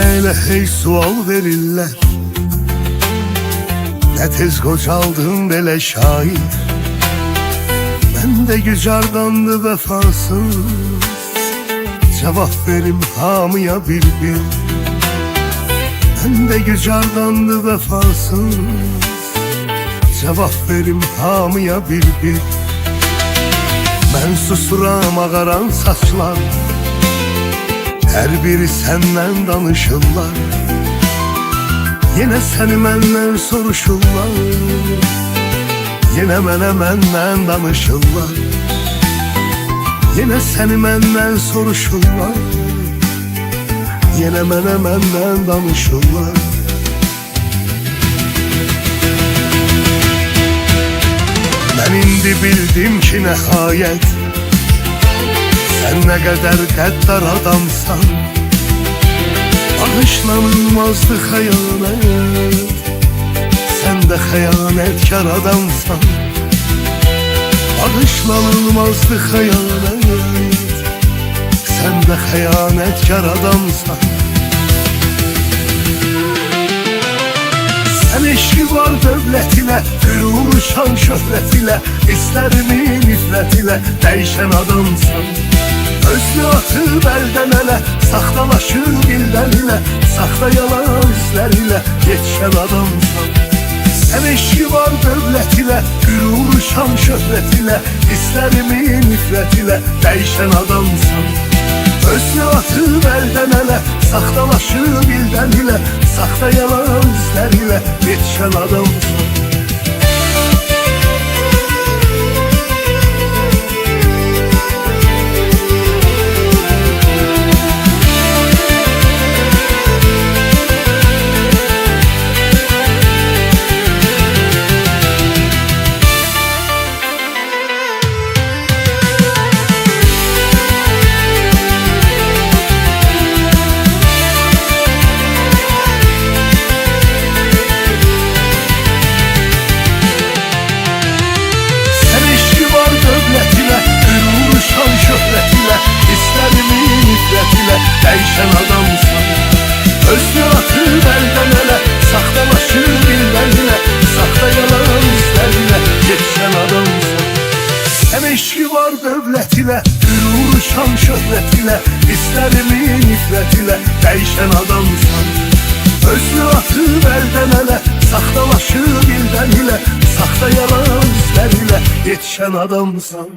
elə hey sual verirlər, nə tez qocaldın belə şair. Məndə gücardandı vəfasız, cavab verim hamıya bir-bir. Məndə gücardandı vəfasız, cavab verim hamıya bir-bir. Mən susuram ağaran saçlar, hər biri səndən danışırlar. Yenə səni məndən soruşurlar, yenə mənə məndən danışırlar. Yenə səni məndən soruşurlar, yenə mənə məndən danışırlar. Mən indi bildim ki nəhayət, sən nə qədər qəddar adamsan. Bağışlanılmazdı xəyanət, sən də xəyanətkar adamsan. Bağışlanılmazdı xəyanət, sən də xəyanətkar adamsan. Sən eşki var dövlətinə, qüruruşan şöhrətinə, istərimi nifrət ilə dəyişən adamsan. Özünü atıb əldən ələ, saxtalaşıb ildən ilə, saxta yalan izlər ilə yetişən adamsan. Sən eşki var dövlətinə, qüruruşan şöhrətinə, istərimi nifrət ilə dəyişən adamsan. Özünü atıb əldən ələ, saxtalaşıb ildən ilə, saxta yalan izlər ilə yetişən adamsan. Dəyişən adamsan. Özünü atıb əldən ələ, saxtalaşıb ildən ilə, saxta yalan izlər ilə yetişən adamsan. Sən eşki var dövlətinə, qüruruşan şöhrətinə, istərimi nifrət ilə dəyişən adamsan. Özünü atıb əldən ələ, saxtalaşıb ildən ilə, saxta yalan izlər ilə yetişən adamsan.